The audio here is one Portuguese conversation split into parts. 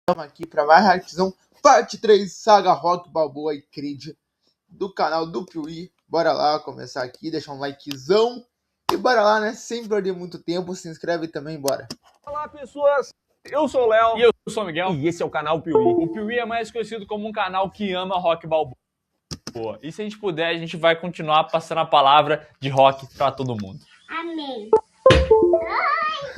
Estamos aqui para mais reação, parte 3, Saga Rock Balboa e Creed, do canal do Piuí. Bora lá começar aqui, deixar um likezão e bora lá, né? Sem perder muito tempo, se inscreve também, bora. Olá, pessoas! Eu sou o Léo. E eu sou o Miguel. E esse é o canal Piuí. O Piuí é mais conhecido como um canal que ama rock balboa. E se a gente puder, a gente vai continuar passando a palavra de rock pra todo mundo. Amém.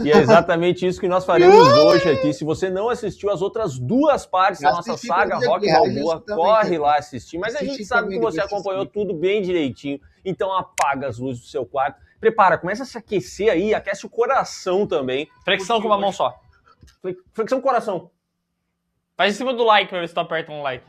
E é exatamente isso que nós faremos hoje aqui. Se você não assistiu as outras duas partes da nossa saga Rock Balboa, corre lá assistir. Mas a gente sabe que você acompanhou tudo bem direitinho. Então apaga as luzes do seu quarto. Prepara, começa a se aquecer aí, aquece o coração também. Flexão com uma mão só. Flexão com o coração. Faz em cima do like pra ver se tu aperta um like.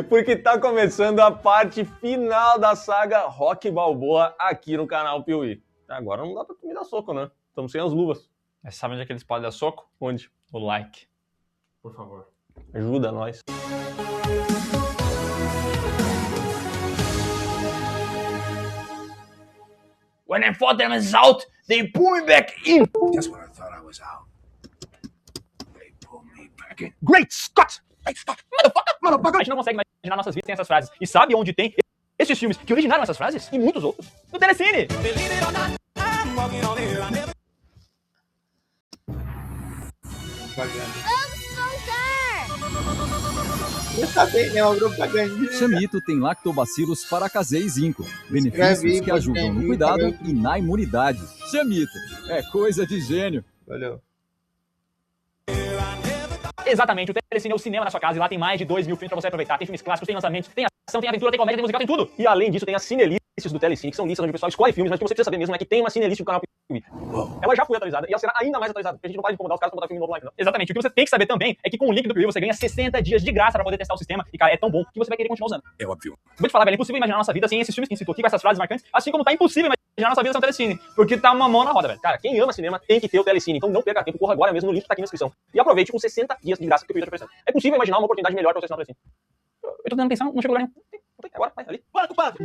Porque tá começando a parte final da saga Rock Balboa aqui no canal Piuí. Agora não dá pra me dar soco, né? Estamos sem as luvas. Mas sabe onde é que eles podem dar soco? Onde? O like. Por favor. Ajuda nós. When I thought I was out, they pull me back in. Just when I thought I was out, they pulled me back in. Great Scott! Great Scott! Motherfucker! A gente não consegue imaginar nossas vidas sem essas frases. E sabe onde tem esses filmes que originaram essas frases? E muitos outros. No Telecine! Eu sabia, né? Uma propaganda. Chamito tem lactobacilos paracasei zinco, benefícios que ajudam no cuidado e na imunidade. Chamito, é coisa de gênio. Valeu. Exatamente, o Telecine é o cinema na sua casa e lá tem mais de 2.000 filmes pra você aproveitar. Tem filmes clássicos, tem lançamentos, tem ação, tem aventura, tem comédia, tem musical, tem tudo. E além disso tem as cinelistas do Telecine, que são listas onde o pessoal escolhe filmes, mas o que você precisa saber mesmo é que tem uma cinelista do canal Piuí. Ela já foi atualizada e ela será ainda mais atualizada, porque a gente não pode incomodar os caras pra botar filme novo lá, não. Exatamente, o que você tem que saber também é que com o link do Piuí você ganha 60 dias de graça pra poder testar o sistema. E cara, é tão bom que você vai querer continuar usando. É óbvio. Vou te falar, velho, é impossível imaginar a nossa vida sem esses filmes que a gente citou aqui, com essas frases marcantes, assim como tá impossível imaginar a nossa vida sem o Telecine, porque tá uma mão na roda, velho. Cara, quem ama cinema tem que ter o Telecine, então não perca tempo, corra agora mesmo no link que tá aqui na descrição. E aproveite com 60 dias de graça que o Piuí tá te oferecendo. É possível imaginar uma oportunidade melhor pra você assinar o Telecine. Eu tô tentando pensar, não chegou lugar nenhum. Agora, vai, ali. Bora, compadre!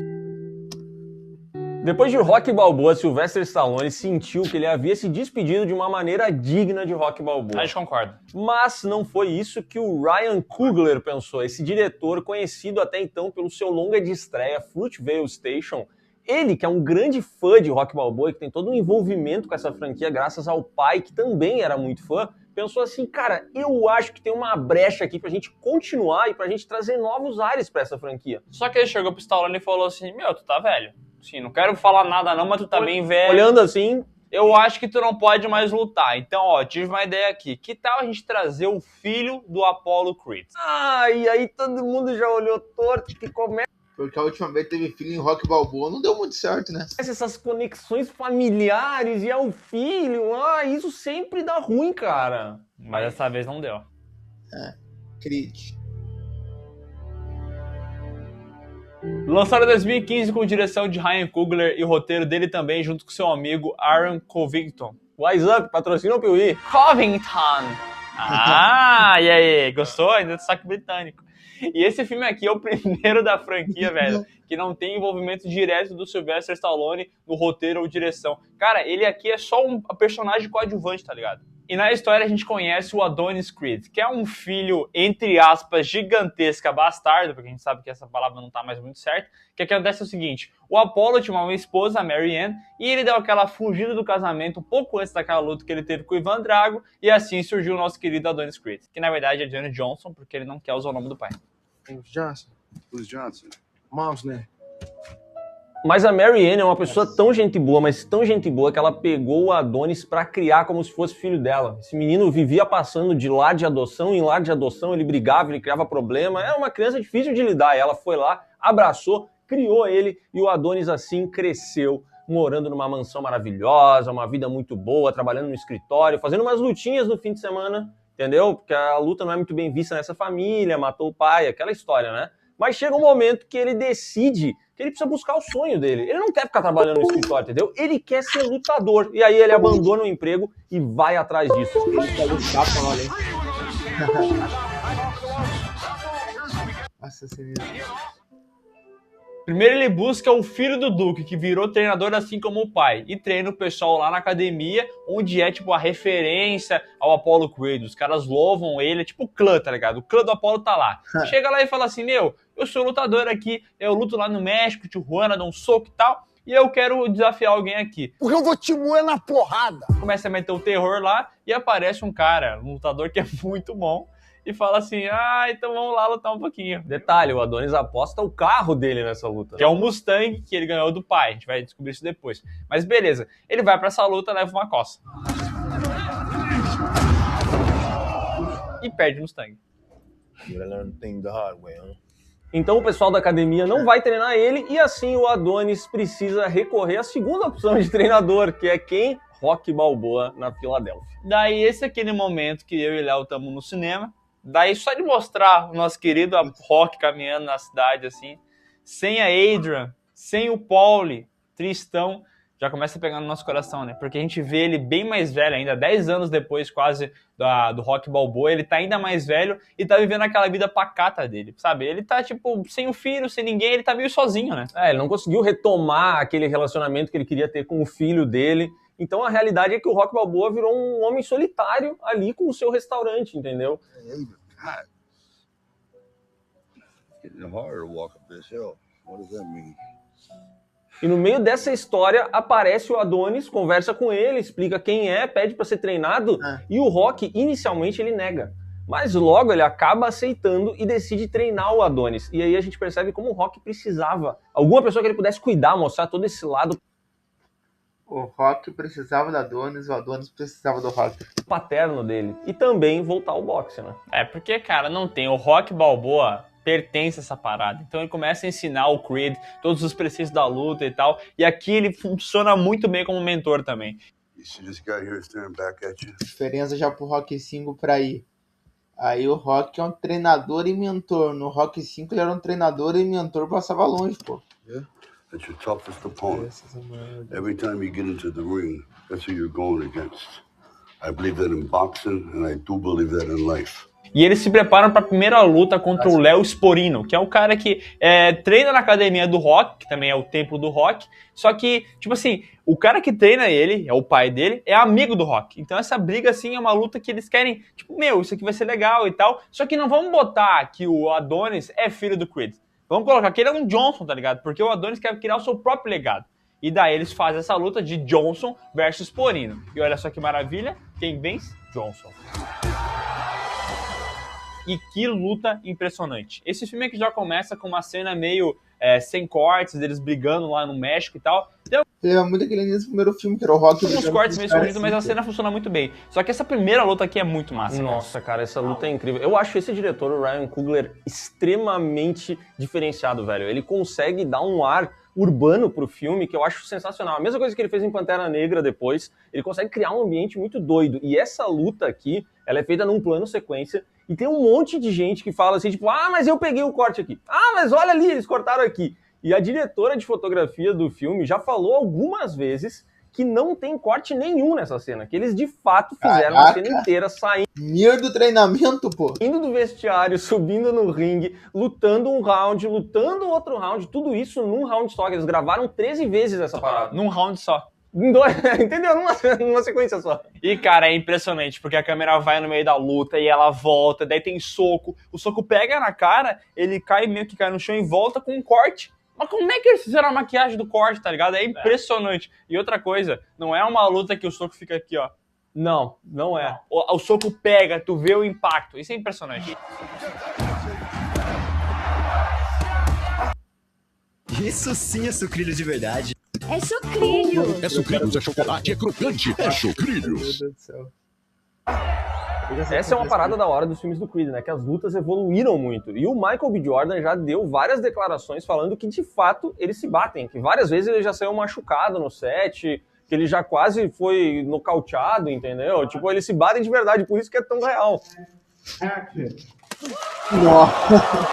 Depois de Rock Balboa, Sylvester Stallone sentiu que ele havia se despedido de uma maneira digna de Rock Balboa. A gente concorda. Mas não foi isso que o Ryan Coogler pensou. Esse diretor, conhecido até então pelo seu longa de estreia, Fruitvale Station, ele, que é um grande fã de Rock Balboa e que tem todo um envolvimento com essa franquia graças ao pai, que também era muito fã, pensou assim, cara, eu acho que tem uma brecha aqui pra gente continuar e pra gente trazer novos ares pra essa franquia. Só que ele chegou pro Stallone e falou assim, meu, tu tá velho. Sim, não quero falar nada não, mas tu tá bem velho. Olhando assim, eu acho que tu não pode mais lutar. Então, ó, tive uma ideia aqui. Que tal a gente trazer o filho do Apollo Creed? e aí todo mundo já olhou torto, que começa Porque a última vez teve filho em Rock Balboa, não deu muito certo, né? essas conexões familiares e é o filho, isso sempre dá ruim, cara. Mas dessa vez não deu. Creed. Lançado em 2015 com direção de Ryan Coogler e o roteiro dele também, junto com seu amigo Aaron Covington. Wise Up, patrocina o Piuí. Covington! E aí? Gostou? Ainda do saque britânico. E esse filme aqui é o primeiro da franquia, velho, que não tem envolvimento direto do Sylvester Stallone no roteiro ou direção. Cara, ele aqui é só um personagem coadjuvante, tá ligado? E na história a gente conhece o Adonis Creed, que é um filho, entre aspas, gigantesca, bastardo, porque a gente sabe que essa palavra não tá mais muito certa, que acontece o seguinte, o Apollo tinha uma esposa, a Mary Ann, e ele deu aquela fugida do casamento um pouco antes daquela luta que ele teve com o Ivan Drago, e assim surgiu o nosso querido Adonis Creed, que na verdade é Johnny Johnson, porque ele não quer usar o nome do pai. Johnson. Who's Johnson? Mom's name. Mas a Mary Ann é uma pessoa tão gente boa, mas tão gente boa, que ela pegou o Adonis pra criar como se fosse filho dela. Esse menino vivia passando de lar de adoção em lar de adoção, ele brigava, ele criava problema. Era uma criança difícil de lidar. E ela foi lá, abraçou, criou ele e o Adonis assim cresceu, morando numa mansão maravilhosa, uma vida muito boa, trabalhando no escritório, fazendo umas lutinhas no fim de semana, entendeu? Porque a luta não é muito bem vista nessa família, matou o pai, aquela história, né? Mas chega um momento que ele decide que ele precisa buscar o sonho dele. Ele não quer ficar trabalhando no escritório, entendeu? Ele quer ser lutador. E aí ele abandona o emprego e vai atrás disso. Ele tá lutar pra lá, hein? Nossa, sinistro. Primeiro ele busca o filho do Duke, que virou treinador assim como o pai, e treina o pessoal lá na academia, onde é tipo a referência ao Apollo Creed. Os caras louvam ele, é tipo o clã, tá ligado? O clã do Apollo tá lá. Chega lá e fala assim, meu, eu sou lutador aqui, eu luto lá no México, Tijuana, dou um soco e tal, e eu quero desafiar alguém aqui. Porque eu vou te moer na porrada. Começa a meter o terror lá, e aparece um cara, um lutador que é muito bom, e fala assim, então vamos lá lutar um pouquinho. Detalhe, o Adonis aposta o carro dele nessa luta. Que é um Mustang que ele ganhou do pai, a gente vai descobrir isso depois. Mas beleza, ele vai pra essa luta, leva uma coça. E perde o Mustang. Então o pessoal da academia não vai treinar ele e assim o Adonis precisa recorrer à segunda opção de treinador, que é quem? Rocky Balboa na Filadélfia. Daí esse é aquele momento que eu e Léo estamos no cinema. Daí só de mostrar o nosso querido Rock caminhando na cidade assim, sem a Adrian, sem o Paulie, tristão, já começa a pegar no nosso coração, né? Porque a gente vê ele bem mais velho ainda, 10 anos depois quase do Rocky Balboa, ele tá ainda mais velho e tá vivendo aquela vida pacata dele, sabe? Ele tá tipo sem o filho, sem ninguém, ele tá meio sozinho, né? Ele não conseguiu retomar aquele relacionamento que ele queria ter com o filho dele. Então a realidade é que o Rocky Balboa virou um homem solitário ali com o seu restaurante, entendeu? E no meio dessa história aparece o Adonis, conversa com ele, explica quem é, pede para ser treinado e o Rocky inicialmente ele nega. Mas logo ele acaba aceitando e decide treinar o Adonis. E aí a gente percebe como o Rocky precisava. Alguma pessoa que ele pudesse cuidar, mostrar todo esse lado. O Rocky precisava do Adonis, o Adonis precisava do Rocky. Paterno dele. E também voltar ao boxe, né? Porque, cara, não tem. O Rocky Balboa pertence a essa parada. Então ele começa a ensinar o Creed todos os preceitos da luta e tal. E aqui ele funciona muito bem como mentor também. Diferença já pro Rocky 5 pra aí. Aí o Rocky é um treinador e mentor. No Rocky 5 ele era um treinador e mentor, passava longe, pô. That's your toughest opponent. Every time you get into the ring, that's who you're going against. I believe that in boxing, and I do believe that in life. E eles se preparam para a primeira luta contra o Léo Sporino, que é o cara que treina na academia do Rock, que também é o templo do Rock. Só que, tipo assim, o cara que treina ele, é o pai dele, é amigo do Rock. Então essa briga, assim, é uma luta que eles querem, tipo, isso aqui vai ser legal e tal. Só que não vamos botar que o Adonis é filho do Creed. Vamos colocar que ele é um Johnson, tá ligado? Porque o Adonis quer criar o seu próprio legado. E daí eles fazem essa luta de Johnson versus Sporino. E olha só que maravilha, quem vence? Johnson. E que luta impressionante. Esse filme aqui já começa com uma cena meio sem cortes, deles brigando lá no México e tal. Então, lembra muito aquele início do primeiro filme, que era o Rocky. Os cortes meio escondidos, mas a cena funciona muito bem. Só que essa primeira luta aqui é muito massa. Nossa, cara, essa luta é incrível. Eu acho esse diretor, o Ryan Coogler, extremamente diferenciado, velho. Ele consegue dar um ar urbano pro filme que eu acho sensacional. A mesma coisa que ele fez em Pantera Negra depois, ele consegue criar um ambiente muito doido. E essa luta aqui, ela é feita num plano sequência e tem um monte de gente que fala assim, tipo, mas eu peguei o corte aqui. Mas olha ali, eles cortaram aqui. E a diretora de fotografia do filme já falou algumas vezes que não tem corte nenhum nessa cena, que eles de fato fizeram a cena inteira saindo do treinamento, pô. Indo do vestiário, subindo no ringue, lutando um round, lutando outro round, tudo isso num round só. Eles gravaram 13 vezes essa parada. Num round só. Entendeu? Numa sequência só. E, cara, é impressionante, porque a câmera vai no meio da luta e ela volta, daí tem soco, o soco pega na cara, ele cai meio que cai no chão e volta com um corte. Mas como é que eles fizeram a maquiagem do corte, tá ligado? É impressionante. E outra coisa, não é uma luta que o soco fica aqui, ó. Não, não é. O soco pega, tu vê o impacto. Isso é impressionante. Isso sim é sucrilhos de verdade. É sucrilhos. É sucrilhos, é chocolate, é crocante, é sucrilhos. Meu Deus do céu. Essa é uma parada da hora dos filmes do Creed, né? Que as lutas evoluíram muito. E o Michael B. Jordan já deu várias declarações falando que, de fato, eles se batem. Que várias vezes ele já saiu machucado no set, que ele já quase foi nocauteado, entendeu? Tipo, eles se batem de verdade, por isso que é tão real. Nossa.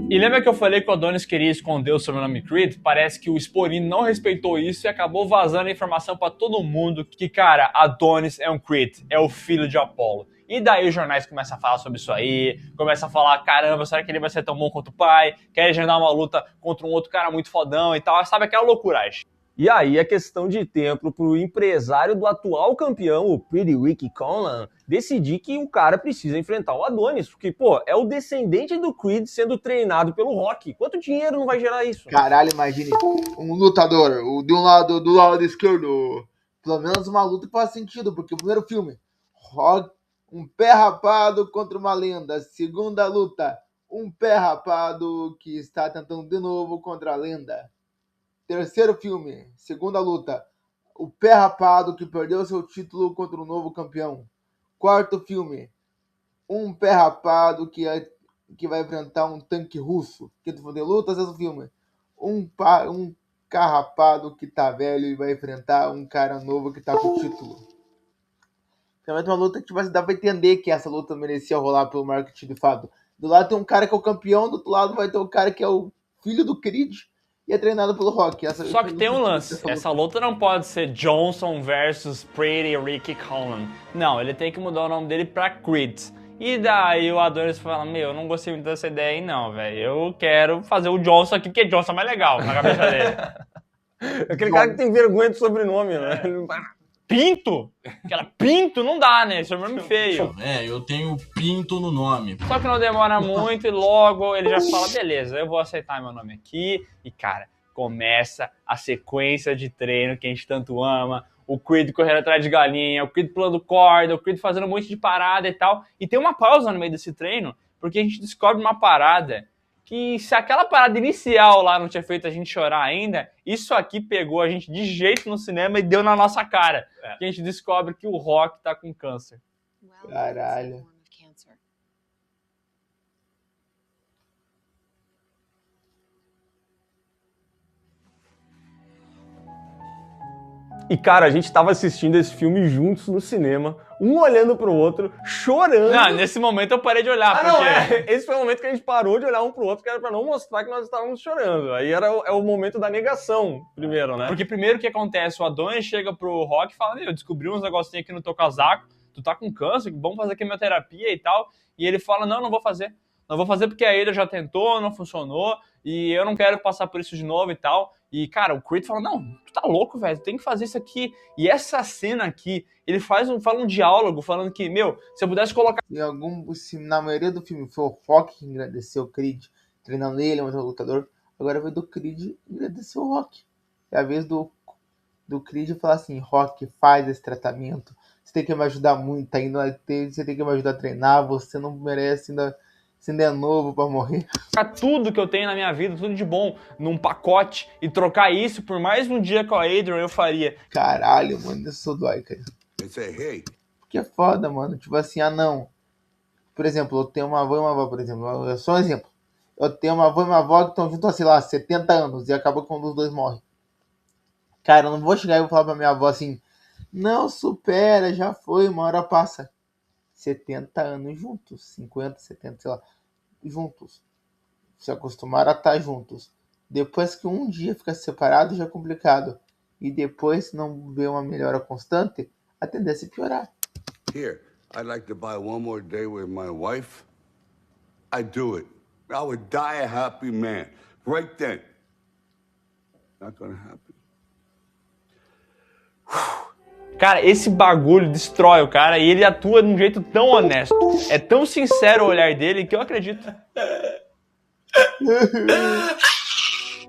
E lembra que eu falei que o Adonis queria esconder o sobrenome Creed? Parece que o Sporino não respeitou isso e acabou vazando a informação pra todo mundo que, cara, Adonis é um Creed, é o filho de Apollo. E daí os jornais começam a falar sobre isso aí, começam a falar, caramba, será que ele vai ser tão bom quanto o pai? Quer agendar uma luta contra um outro cara muito fodão e tal, sabe aquela loucuragem. E aí é questão de tempo pro empresário do atual campeão, o Pretty Ricky Conlan, decidir que o cara precisa enfrentar o Adonis, porque, pô, é o descendente do Creed sendo treinado pelo Rock. Quanto dinheiro não vai gerar isso? Caralho, imagine um lutador, do lado esquerdo, pelo menos uma luta faz sentido, porque o primeiro filme, Rock, um pé rapado contra uma lenda. Segunda luta, um pé rapado que está tentando de novo contra a lenda. Terceiro filme, segunda luta, o pé rapado que perdeu seu título contra o novo campeão. Quarto filme, um pé rapado que vai enfrentar um tanque russo. Quinto filme de luta, sexto filme, um carrapado que tá velho e vai enfrentar um cara novo que tá com o título. Realmente uma luta que dá pra entender que essa luta merecia rolar pelo marketing de fato. Do lado tem um cara que é o campeão, do outro lado vai ter um cara que é o filho do Creed e é treinado pelo Rock. Só que tem um lance, essa luta não pode ser Johnson versus Pretty Ricky Conlan. Não, ele tem que mudar o nome dele pra Creed. E daí o Adonis fala, eu não gostei muito dessa ideia aí não, velho. Eu quero fazer o Johnson aqui, porque Johnson é mais legal na cabeça dele. Aquele cara que tem vergonha de sobrenome, né? Pinto? Aquela Pinto não dá, né? Esse é um nome feio. Eu tenho Pinto no nome. Só que não demora muito e logo ele já fala, beleza, eu vou aceitar meu nome aqui. E, cara, começa a sequência de treino que a gente tanto ama. O Creed correndo atrás de galinha, o Creed pulando corda, o Creed fazendo um monte de parada e tal. E tem uma pausa no meio desse treino, porque a gente descobre uma parada que se aquela parada inicial lá não tinha feito a gente chorar ainda, isso aqui pegou a gente de jeito no cinema e deu na nossa cara. Que a gente descobre que o Rock tá com câncer. Caralho. E, cara, a gente tava assistindo esse filme juntos no cinema, um olhando pro outro, chorando. Não, nesse momento eu parei de olhar, porque... Esse foi o momento que a gente parou de olhar um pro outro, que era pra não mostrar que nós estávamos chorando. Aí é o momento da negação, primeiro, né? Porque primeiro o que acontece, o Adonis chega pro Rock e fala, eu descobri uns negocinhos aqui no teu casaco, tu tá com câncer, vamos fazer quimioterapia e tal. E ele fala, não vou fazer. Não vou fazer porque a Ada já tentou, não funcionou, e eu não quero passar por isso de novo e tal. E, cara, o Creed fala, não, tu tá louco, velho, tu tem que fazer isso aqui. E essa cena aqui, ele fala um diálogo falando que, se eu pudesse colocar... Na maioria do filme foi o Rock que agradeceu o Creed, treinando ele, mas é um lutador. Agora veio do Creed agradecer o Rock. É a vez do Creed falar assim, Rock, faz esse tratamento. Você tem que me ajudar muito, você tem que me ajudar a treinar, você não merece ainda... Você ainda é novo pra morrer. Trocar tudo que eu tenho na minha vida, tudo de bom, num pacote e trocar isso por mais um dia com a Adrian, eu faria. Caralho, mano, isso dói, cara. Porque é foda, mano. Tipo assim, não. Por exemplo, eu tenho uma avó e uma avó, por exemplo. É só um exemplo. Eu tenho uma avó e uma avó que estão juntos há, sei lá, 70 anos e acaba que um dos dois morre. Cara, eu não vou chegar e vou falar pra minha avó assim, não, supera, já foi, uma hora passa. 70 anos juntos, 50, 70, sei lá, juntos. Se acostumaram a estar juntos. Depois que um dia fica separado, já é complicado. E depois, se não vê uma melhora constante, a tendência é piorar. Here, I'd like to buy one more day with my wife. I'd do it. I would die a happy man. Right then. Not gonna happen. Cara, esse bagulho destrói o cara e ele atua de um jeito tão honesto. É tão sincero o olhar dele que eu acredito.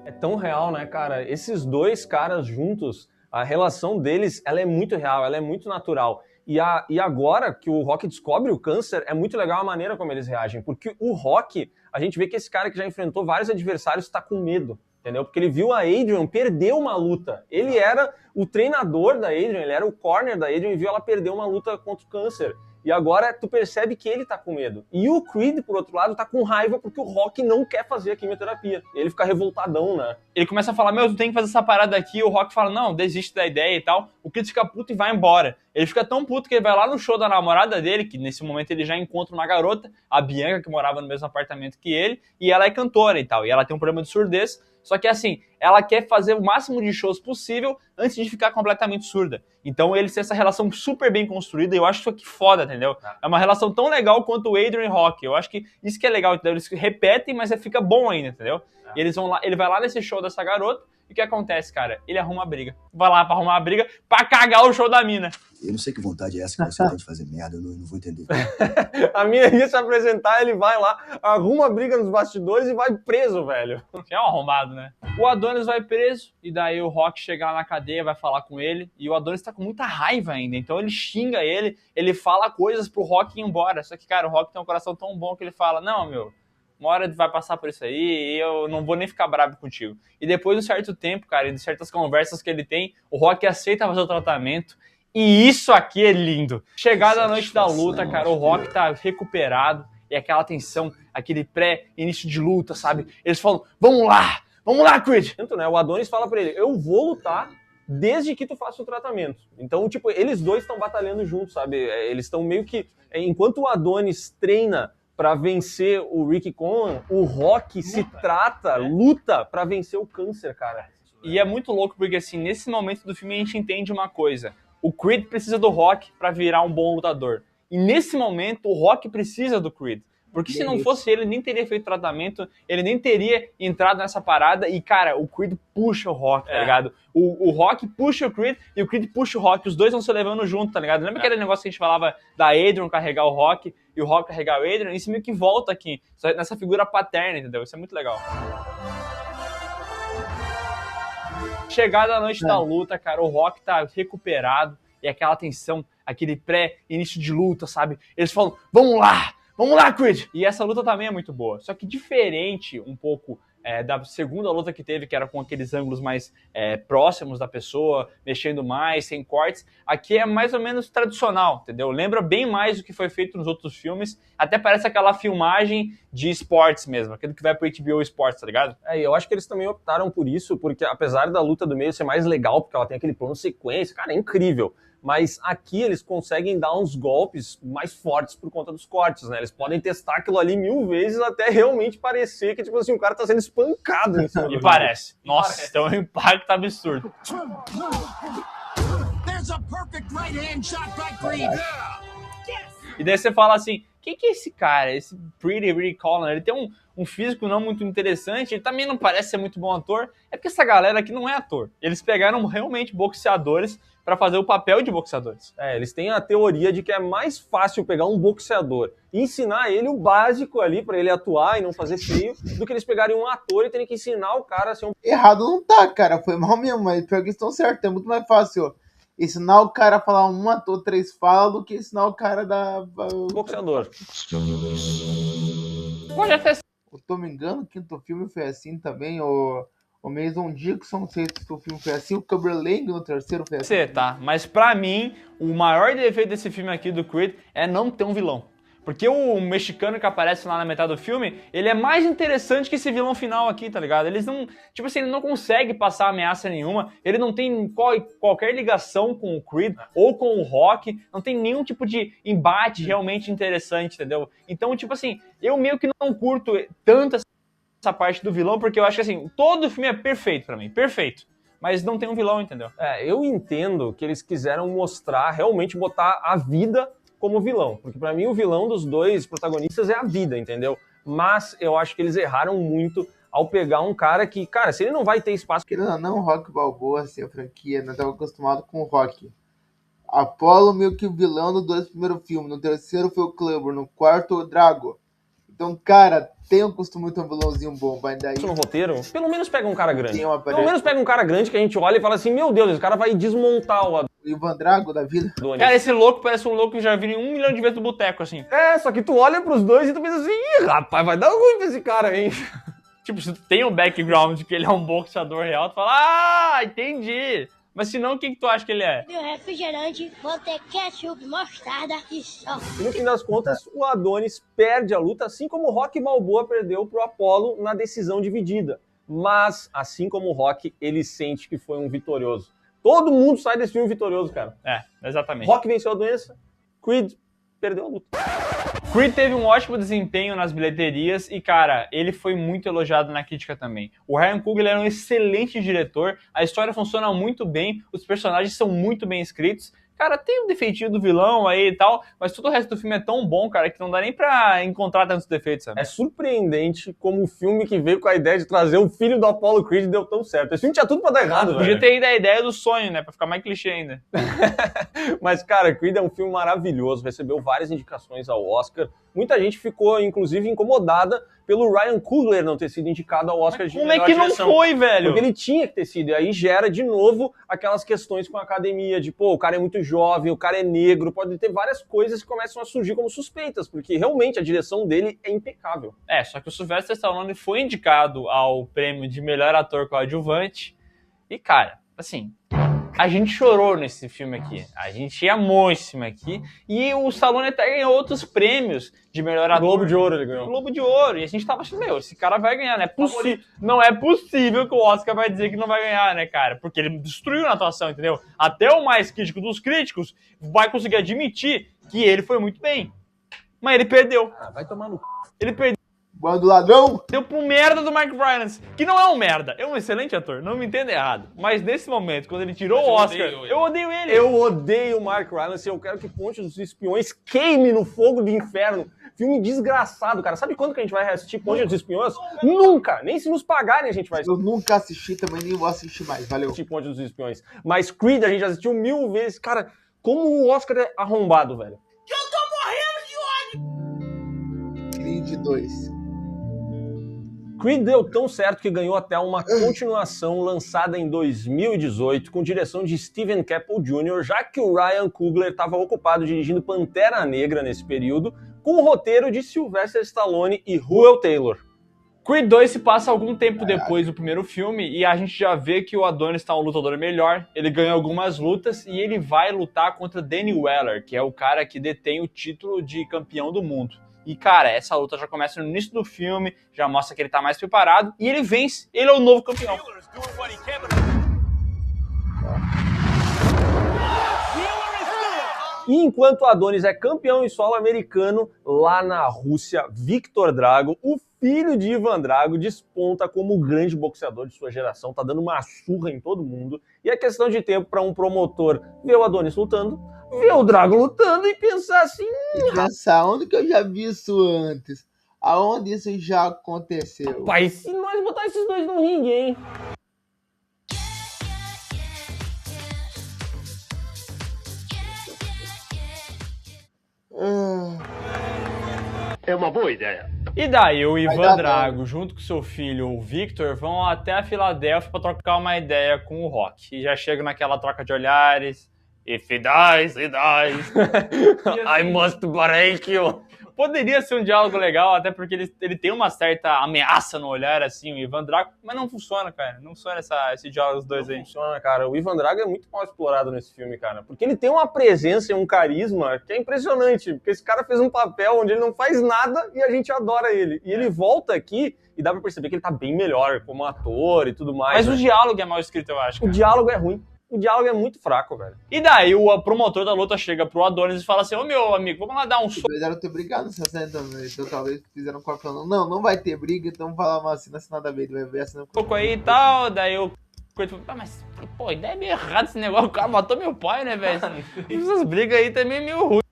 É tão real, né, cara? Esses dois caras juntos, a relação deles, ela é muito real, ela é muito natural. E agora que o Rock descobre o câncer, é muito legal a maneira como eles reagem. Porque o Rock, a gente vê que esse cara que já enfrentou vários adversários está com medo. Entendeu? Porque ele viu a Adrian perder uma luta. Ele era o treinador da Adrian, ele era o corner da Adrian e viu ela perder uma luta contra o câncer. E agora tu percebe que ele tá com medo. E o Creed, por outro lado, tá com raiva porque o Rock não quer fazer a quimioterapia. Ele fica revoltadão, né? Ele começa a falar, tu tem que fazer essa parada aqui. O Rock fala, não, desiste da ideia e tal. O Creed fica puto e vai embora. Ele fica tão puto que ele vai lá no show da namorada dele, que nesse momento ele já encontra uma garota, a Bianca, que morava no mesmo apartamento que ele, e ela é cantora e tal. E ela tem um problema de surdez. Só que assim, ela quer fazer o máximo de shows possível antes de ficar completamente surda. Então eles têm essa relação super bem construída e eu acho isso aqui foda, entendeu? É uma relação tão legal quanto o Adrian e o Rock. Eu acho que isso que é legal, entendeu? Eles repetem, mas fica bom ainda, entendeu? E eles vão lá, ele vai lá nesse show dessa garota e o que acontece, cara? Ele arruma a briga. Vai lá pra arrumar a briga pra cagar o show da mina. Eu não sei que vontade é essa que você tem de fazer merda, eu não vou entender. A mina ia se apresentar, ele vai lá, arruma a briga nos bastidores e vai preso, velho. É um arrombado, né? O Adonis vai preso, e daí o Rock chega lá na cadeia, vai falar com ele, e o Adonis tá com muita raiva ainda, então ele xinga ele fala coisas pro Rock ir embora. Só que, cara, o Rock tem um coração tão bom que ele fala, não, meu, uma hora vai passar por isso aí e eu não vou nem ficar bravo contigo. E depois de um certo tempo, cara, e de certas conversas que ele tem, o Rock aceita fazer o tratamento. E isso aqui é lindo. Chegada a noite da luta, cara, o Rock tá recuperado. E aquela tensão, aquele pré-início de luta, sabe? Eles falam, vamos lá, Creed. O Adonis fala pra ele, eu vou lutar desde que tu faça o tratamento. Então, tipo, eles dois estão batalhando juntos, sabe? Eles estão meio que... Enquanto o Adonis treina pra vencer o Ricky Conlan, o Rock se trata, luta pra vencer o câncer, cara. E é muito louco porque, assim, nesse momento do filme a gente entende uma coisa. O Creed precisa do Rock pra virar um bom lutador. E nesse momento, o Rock precisa do Creed. Porque se não fosse ele nem teria feito tratamento, ele nem teria entrado nessa parada. E, cara, o Creed puxa o Rock, tá ligado? O Rock puxa o Creed e o Creed puxa o Rock. Os dois vão se levando junto, tá ligado? Lembra aquele negócio que a gente falava da Adrian carregar o Rock e o Rock carregar o Adrian? Isso meio que volta aqui, nessa figura paterna, entendeu? Isso é muito legal. Chegada a noite da luta, cara, o Rock tá recuperado. E aquela tensão, aquele pré-início de luta, sabe? Eles falam, vamos lá, Creed! E essa luta também é muito boa. Só que diferente um pouco da segunda luta que teve, que era com aqueles ângulos mais próximos da pessoa, mexendo mais, sem cortes, aqui é mais ou menos tradicional, entendeu? Lembra bem mais do que foi feito nos outros filmes. Até parece aquela filmagem de esportes mesmo, aquele que vai pro HBO Sports, tá ligado? Eu acho que eles também optaram por isso, porque apesar da luta do meio ser mais legal, porque ela tem aquele plano sequência, cara, é incrível. Mas aqui eles conseguem dar uns golpes mais fortes por conta dos cortes, né? Eles podem testar aquilo ali 1000 vezes até realmente parecer que, tipo assim, o cara tá sendo espancado. E parece. Nossa, então é um impacto absurdo. E daí você fala assim, quem que é esse cara? Esse Pretty Ricky Conlan, ele tem um físico não muito interessante, ele também não parece ser muito bom ator. É porque essa galera aqui não é ator. Eles pegaram realmente boxeadores para fazer o papel de boxeadores. Eles têm a teoria de que é mais fácil pegar um boxeador e ensinar ele o básico ali para ele atuar e não fazer feio, do que eles pegarem um ator e terem que ensinar o cara a ser um... Errado não tá, cara, foi mal mesmo, mas pior que eles estão certos, é muito mais fácil ensinar o cara a falar um ator, 3 falas, do que ensinar o cara da... boxeador. Pode até ser. Eu tô me engano, o quinto filme foi assim também, o Mason Dixon, não sei se o filme foi assim, o Clubber Lang no terceiro foi assim. Tá, mas pra mim, o maior defeito desse filme aqui do Creed é não ter um vilão. Porque o mexicano que aparece lá na metade do filme, ele é mais interessante que esse vilão final aqui, tá ligado? Eles não, tipo assim, ele não consegue passar ameaça nenhuma, ele não tem qualquer ligação com o Creed ou com o Rock, não tem nenhum tipo de embate realmente interessante, entendeu? Então, tipo assim, eu meio que não curto tanto essa parte do vilão, porque eu acho que assim, todo o filme é perfeito pra mim, perfeito. Mas não tem um vilão, entendeu? Eu entendo que eles quiseram mostrar, realmente botar a vida como vilão, porque pra mim o vilão dos dois protagonistas é a vida, entendeu? Mas eu acho que eles erraram muito ao pegar um cara que, cara, se ele não vai ter espaço... Querendo ou não, o Rock Balboa, assim, a franquia, nós estávamos acostumados com o Rock. Apollo meio que o vilão dos 2 primeiros filmes, no terceiro foi o Clubber, no quarto o Drago. Então, cara, tem um costume de ter um vilãozinho bom, mas daí... no roteiro, pelo menos pega um cara grande. Pelo menos pega um cara grande que a gente olha e fala assim, meu Deus, esse cara vai desmontar o Ivan Drago da vida. Cara, esse louco parece um louco que já vi 1 milhão de vezes no boteco, assim. Só que tu olha pros dois e tu pensa assim, ih, rapaz, vai dar ruim pra esse cara, hein? Tipo, se tu tem um background de que ele é um boxeador real, tu fala, entendi. Mas se não, o que tu acha que ele é? Meu refrigerante, vou ter ketchup, mostarda e só. E no fim das contas, o Adonis perde a luta, assim como o Rock Balboa perdeu pro Apollo na decisão dividida. Mas, assim como o Rock, ele sente que foi um vitorioso. Todo mundo sai desse filme vitorioso, cara. Exatamente. Rock venceu a doença, Creed perdeu a luta. Creed teve um ótimo desempenho nas bilheterias e, cara, ele foi muito elogiado na crítica também. O Ryan Coogler é um excelente diretor, a história funciona muito bem, os personagens são muito bem escritos. Cara, tem um defeitinho do vilão aí e tal, mas todo o resto do filme é tão bom, cara, que não dá nem pra encontrar tantos defeitos, sabe? É surpreendente como o filme que veio com a ideia de trazer o filho do Apollo Creed deu tão certo. Esse filme tinha tudo pra dar errado, velho. Podia ter ido a ideia do sonho, né? Pra ficar mais clichê ainda. Mas, cara, Creed é um filme maravilhoso, recebeu várias indicações ao Oscar. Muita gente ficou, inclusive, incomodada pelo Ryan Coogler não ter sido indicado ao Oscar de melhor Como é que não direção. foi, velho? Porque ele tinha que ter sido. E aí gera, de novo, aquelas questões com a academia de, pô, o cara é muito jovem, o cara é negro, pode ter várias coisas que começam a surgir como suspeitas, porque realmente a direção dele é impecável. É, só que o Sylvester Stallone foi indicado ao prêmio de melhor ator coadjuvante. E, cara, assim, a gente chorou nesse filme aqui. A gente amou esse filme aqui. E o Stallone até ganhou outros prêmios de melhor ator. Globo de Ouro ele ganhou. Globo de Ouro. E a gente tava achando, meu, esse cara vai ganhar, né? Não é possível que o Oscar vai dizer que não vai ganhar, né, cara? Porque ele destruiu na atuação, entendeu? Até o mais crítico dos críticos vai conseguir admitir que ele foi muito bem. Mas ele perdeu. Ah, vai tomar no c... Ele perdeu. Bando ladrão! Deu pro merda do Mark Rylance, que não é um merda, é um excelente ator, não me entenda errado. Mas nesse momento, quando ele tirou o Oscar, eu odeio ele. Eu odeio o Mark Rylance e eu quero que Ponte dos Espiões queime no fogo do inferno. Filme desgraçado, cara. Sabe quando que a gente vai reassistir Ponte dos Espiões? Nunca! Nem se nos pagarem a gente vai assistir. Eu nunca assisti também, nem vou assistir mais. Valeu. Ponte dos Espiões. Mas Creed a gente já assistiu 1000 vezes. Cara, como o Oscar é arrombado, velho. Eu tô morrendo de ódio! Creed 2. Creed deu tão certo que ganhou até uma continuação lançada em 2018 com direção de Steven Caple Jr., já que o Ryan Coogler estava ocupado dirigindo Pantera Negra nesse período, com o roteiro de Sylvester Stallone e Ruel Taylor. Creed 2 se passa algum tempo depois do primeiro filme e a gente já vê que o Adonis está um lutador melhor, ele ganha algumas lutas e ele vai lutar contra Danny Weller, que é o cara que detém o título de campeão do mundo. E, cara, essa luta já começa no início do filme, já mostra que ele tá mais preparado, e ele vence, ele é o novo campeão. E enquanto Adonis é campeão em solo americano, lá na Rússia, Viktor Drago, o filho de Ivan Drago, desponta como o grande boxeador de sua geração, tá dando uma surra em todo mundo, e é questão de tempo para um promotor ver o Adonis lutando, ver o Drago lutando e pensar assim... E pensar, onde que eu já vi isso antes? Aonde isso já aconteceu? Pai, se nós botar esses dois no ringue, hein? É uma boa ideia. E daí o Ivan dar Drago, junto com seu filho, o Victor, vão até a Filadélfia para trocar uma ideia com o Rock. E já chegam naquela troca de olhares. If he dies, he dies. I must break you. Poderia ser um diálogo legal, até porque ele tem uma certa ameaça no olhar, assim, o Ivan Drago, mas não funciona, cara. Não funciona esse diálogo dos dois aí. Não funciona, cara. O Ivan Drago é muito mal explorado nesse filme, cara. Porque ele tem uma presença e um carisma que é impressionante. Porque esse cara fez um papel onde ele não faz nada e a gente adora ele. E ele volta aqui e dá pra perceber que ele tá bem melhor como ator e tudo mais. Mas né? o diálogo é mal escrito, eu acho. O diálogo é ruim. O diálogo é muito fraco, velho. E daí o promotor da luta chega pro Adonis e fala assim, ô meu amigo, vamos lá dar um soco. Eles devem ter brigado nessa cena também, então talvez fizeram um corpo falando, não vai ter briga, então falar uma cena assim nada a ver, ele vai ver a cena... Pouco aí e tal, daí o Creed falou, mas, pô, ideia é meio errada esse negócio, o cara matou meu pai, né, velho? Essas brigas aí também é meio ruim.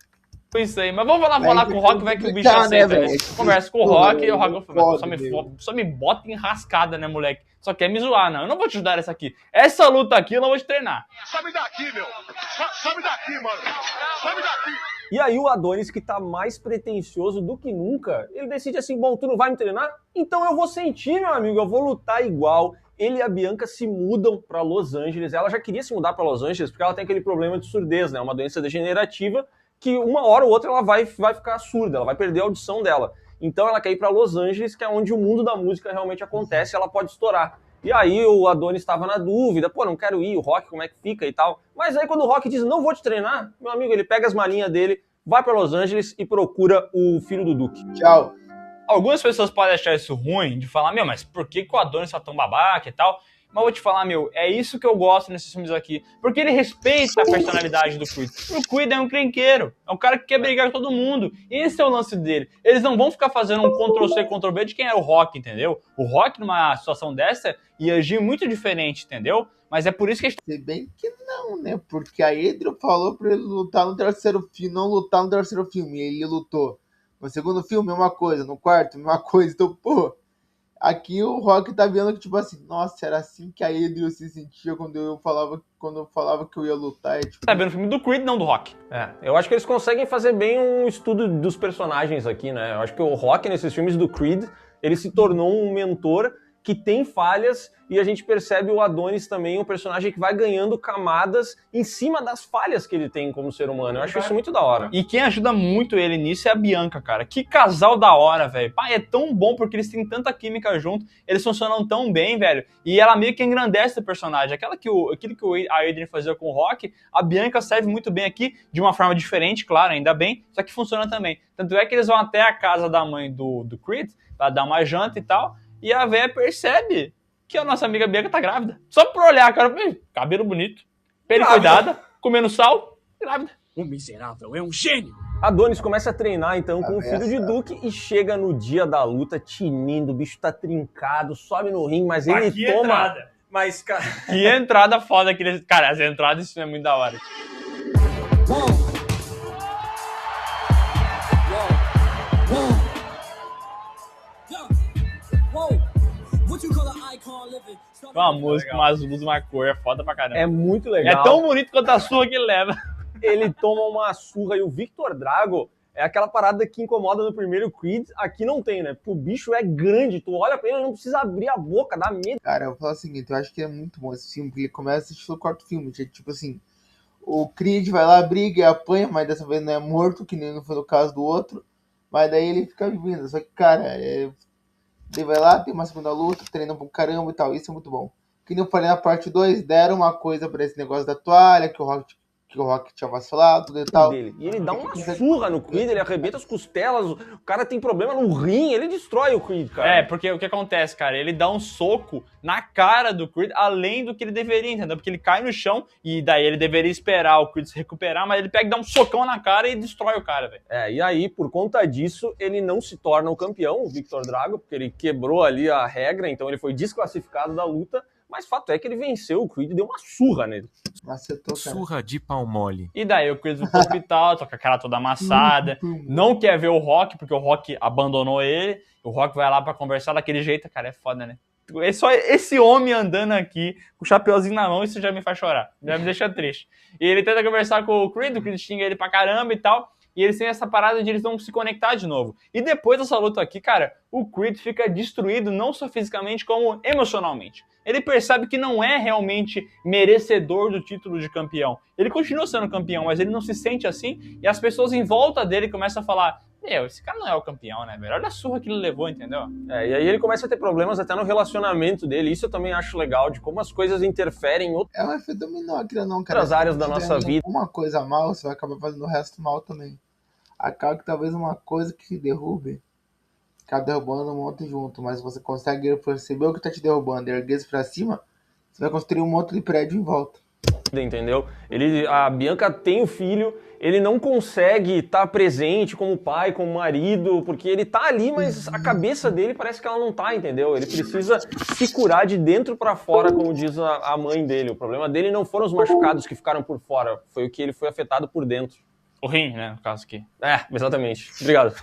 Isso aí, mas vamos lá falar com o Rock, vai que o bicho aceita, né? Conversa com o Rock e o Rock fala, só me bota enrascada, né, moleque? Só quer me zoar, não. Eu não vou te ajudar essa aqui. Essa luta aqui eu não vou te treinar. Sobe daqui, meu. Sobe daqui, mano. Sobe daqui. E aí o Adonis, que tá mais pretensioso do que nunca, ele decide assim, bom, tu não vai me treinar? Então eu vou sentir, meu amigo, eu vou lutar igual. Ele e a Bianca se mudam pra Los Angeles. Ela já queria se mudar pra Los Angeles porque ela tem aquele problema de surdez, né? Uma doença degenerativa que uma hora ou outra ela vai ficar surda, ela vai perder a audição dela. Então ela quer ir para Los Angeles, que é onde o mundo da música realmente acontece, ela pode estourar. E aí o Adonis estava na dúvida, pô, não quero ir, o Rock, como é que fica e tal. Mas aí quando o Rock diz, não vou te treinar, meu amigo, ele pega as malinhas dele, vai para Los Angeles e procura o filho do Duque. Tchau. Algumas pessoas podem achar isso ruim, de falar, meu, mas por que o Adonis tá tão babaca e tal? Mas vou te falar, meu, é isso que eu gosto nesses filmes aqui. Porque ele respeita a personalidade do Creed. O Creed é um encrenqueiro. É um cara que quer brigar com todo mundo. Esse é o lance dele. Eles não vão ficar fazendo um Ctrl-C, Ctrl-V de quem é o Rock, entendeu? O Rock, numa situação dessa, ia agir muito diferente, entendeu? Mas é por isso que a gente... Se bem que não, né? Porque a Adrian falou pra ele lutar no terceiro filme, não lutar no terceiro filme. E ele lutou. No segundo filme, uma coisa. No quarto, uma coisa. Então, pô... Aqui o Rock tá vendo que, tipo assim, nossa, era assim que a Adrian se sentia quando eu falava que eu ia lutar. Tá vendo o filme do Creed, não do Rock. Eu acho que eles conseguem fazer bem um estudo dos personagens aqui, né? Eu acho que o Rock, nesses filmes do Creed, ele se tornou um mentor que tem falhas, e a gente percebe o Adonis também, um personagem que vai ganhando camadas em cima das falhas que ele tem como ser humano. Eu acho isso muito da hora. E quem ajuda muito ele nisso é a Bianca, cara. Que casal da hora, velho. Pai, é tão bom porque eles têm tanta química junto, eles funcionam tão bem, velho. E ela meio que engrandece o personagem. Aquilo que a Adrian fazia com o Rock, a Bianca serve muito bem aqui, de uma forma diferente, claro, ainda bem, só que funciona também. Tanto é que eles vão até a casa da mãe do Creed, pra dar uma janta e tal, e a véia percebe que a nossa amiga Bianca tá grávida. Só por olhar, cara, cabelo bonito, pele cuidada, comendo sal, grávida. O miserável é um gênio. Adonis começa a treinar, então, com o filho de Duke e chega no dia da luta tinindo, o bicho tá trincado, sobe no ringue, mas ele toma... Entrada. Mas, cara... Que entrada foda que eles... Cara, as entradas, isso é muito da hora. Uma música, umas luzes, uma cor, é foda pra caramba. É muito legal. É tão bonito quanto a surra que ele leva. Ele toma uma surra e o Victor Drago é aquela parada que incomoda no primeiro Creed, aqui não tem, né? Porque o bicho é grande, tu olha pra ele, não precisa abrir a boca, dá medo. Cara, eu vou falar o seguinte, eu acho que é muito bom esse filme, porque ele começa a assistir o quarto filme, tipo assim, o Creed vai lá, briga e apanha, mas dessa vez não é morto, que nem foi no caso do outro, mas daí ele fica vivendo, só que, cara, ele vai lá, tem uma segunda luta, treina pra caramba e tal, isso é muito bom. Que nem eu falei na parte 2, deram uma coisa pra esse negócio da toalha, que o Rock tinha vacilado, tudo e tal. E ele dá uma surra no Creed, ele arrebenta as costelas, o cara tem problema no rim, ele destrói o Creed, cara. Porque o que acontece, cara, ele dá um soco na cara do Creed, além do que ele deveria, entendeu? Porque ele cai no chão, e daí ele deveria esperar o Creed se recuperar, mas ele pega e dá um socão na cara e destrói o cara, velho. E aí, por conta disso, ele não se torna o campeão, o Victor Drago, porque ele quebrou ali a regra, então ele foi desclassificado da luta. Mas fato é que ele venceu o Creed e deu uma surra nele. Acertou, cara. Surra de pau mole. E daí o Creed vai pro hospital, tá com a cara toda amassada, não quer ver o Rock, porque o Rock abandonou ele. O Rock vai lá pra conversar daquele jeito, cara, é foda, né? É só esse homem andando aqui, com o chapeuzinho na mão, isso já me faz chorar, já me deixa triste. E ele tenta conversar com o Creed xinga ele pra caramba e tal. E eles têm essa parada de eles não se conectar de novo. E depois dessa luta aqui, cara, o Creed fica destruído não só fisicamente, como emocionalmente. Ele percebe que não é realmente merecedor do título de campeão. Ele continua sendo campeão, mas ele não se sente assim. E as pessoas em volta dele começam a falar: esse cara não é o campeão, né, velho? Olha a surra que ele levou, entendeu? E aí ele começa a ter problemas até no relacionamento dele. Isso eu também acho legal, de como as coisas interferem em É um efeito dominó, não, cara. outras áreas da nossa vida. Uma coisa mal, você vai acabar fazendo o resto mal também. Acaba que talvez uma coisa que te derrube, acaba derrubando um monte junto, mas você consegue perceber o que tá te derrubando e erguer pra cima, você vai construir um monte de prédio em volta. Entendeu? A Bianca tem o filho, ele não consegue estar presente como pai, como marido, porque ele tá ali, mas a cabeça dele parece que ela não tá, entendeu? Ele precisa se curar de dentro pra fora, como diz a mãe dele. O problema dele não foram os machucados que ficaram por fora, foi o que ele foi afetado por dentro. O rim, né, no caso aqui. Exatamente. Obrigado.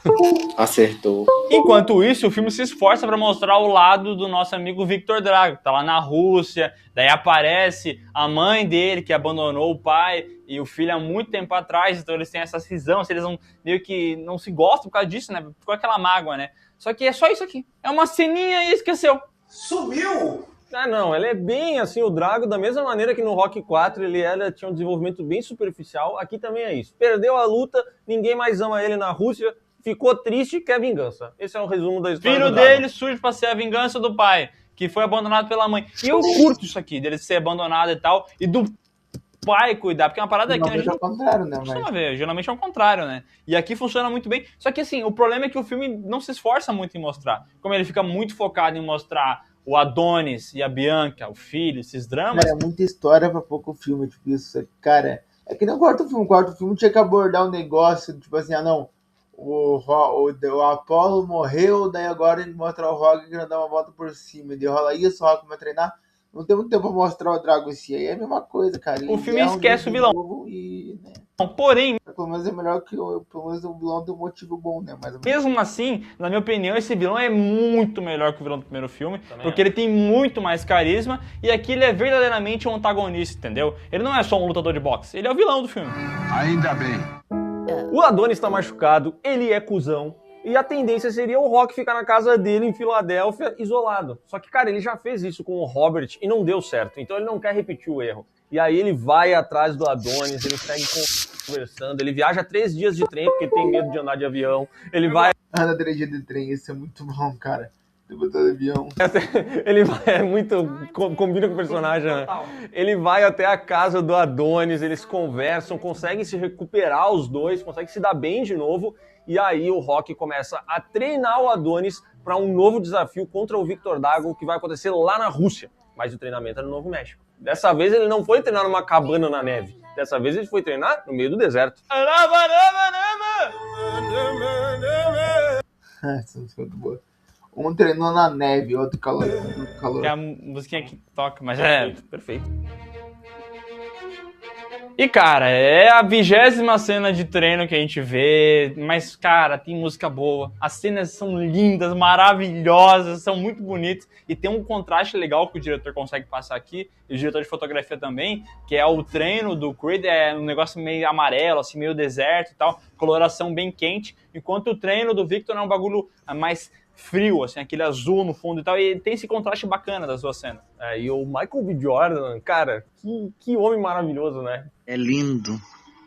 Acertou. Enquanto isso, o filme se esforça pra mostrar o lado do nosso amigo Victor Drago, que tá lá na Rússia, daí aparece a mãe dele, que abandonou o pai e o filho há muito tempo atrás, então eles têm essa cisão, eles meio que não se gostam por causa disso, né, ficou aquela mágoa, né. Só que é só isso aqui, é uma ceninha e esqueceu. Sumiu! Não, ele é bem assim, o Drago, da mesma maneira que no Rock 4 ele tinha um desenvolvimento bem superficial, aqui também é isso. Perdeu a luta, ninguém mais ama ele na Rússia, ficou triste e quer vingança. Esse é o resumo da história Filho do Drago. dele surge pra ser a vingança do pai, que foi abandonado pela mãe. E eu curto isso aqui, dele ser abandonado e tal, e do pai cuidar, porque é uma parada que a gente é o contrário, né? Geralmente é o contrário, né? E aqui funciona muito bem, só que assim, o problema é que o filme não se esforça muito em mostrar. Como ele fica muito focado em mostrar o Adonis e a Bianca, o filho, esses dramas. Cara, é muita história pra pouco filme, tipo, isso, cara. É que nem o quarto filme tinha que abordar um negócio, tipo assim, não, o Apollo morreu, daí agora ele mostra o Rock que dar uma volta por cima, ele rola isso, o Rock vai treinar. Não tem muito tempo pra mostrar o Drago em si, aí é a mesma coisa, cara. O filme esquece o vilão. E, né, porém, pelo menos é melhor que pelo menos o vilão tem um motivo bom, né? Mesmo assim, na minha opinião, esse vilão é muito melhor que o vilão do primeiro filme, porque ele tem muito mais carisma e aqui ele é verdadeiramente um antagonista, entendeu? Ele não é só um lutador de boxe, ele é o vilão do filme. Ainda bem. O Adonis tá machucado, ele é cuzão. E a tendência seria o Rock ficar na casa dele em Filadélfia, isolado. Só que, cara, ele já fez isso com o Robert e não deu certo. Então ele não quer repetir o erro. E aí ele vai atrás do Adonis, ele segue conversando, ele viaja 3 dias de trem porque tem medo de andar de avião. Ele vai... Anda 3 dias de trem, isso é muito bom, cara. De avião. Ele vai, é muito... Combina com o personagem, né? Ele vai até a casa do Adonis, eles conversam, conseguem se recuperar os dois, conseguem se dar bem de novo. E aí o Rock começa a treinar o Adonis para um novo desafio contra o Victor Drago, que vai acontecer lá na Rússia. Mas o treinamento é no Novo México. Dessa vez ele não foi treinar numa cabana na neve. Dessa vez ele foi treinar no meio do deserto. Essa música é muito boa. Um treinou na neve, outro calor. É a musiquinha que toca, mas é perfeito. E, cara, é a 20ª cena de treino que a gente vê, mas, cara, tem música boa. As cenas são lindas, maravilhosas, são muito bonitas e tem um contraste legal que o diretor consegue passar aqui, e o diretor de fotografia também, que é o treino do Creed, é um negócio meio amarelo, assim, meio deserto e tal, coloração bem quente, enquanto o treino do Victor é um bagulho mais frio, assim, aquele azul no fundo e tal, e tem esse contraste bacana das duas cenas. E o Michael B. Jordan, cara, que homem maravilhoso, né? É lindo,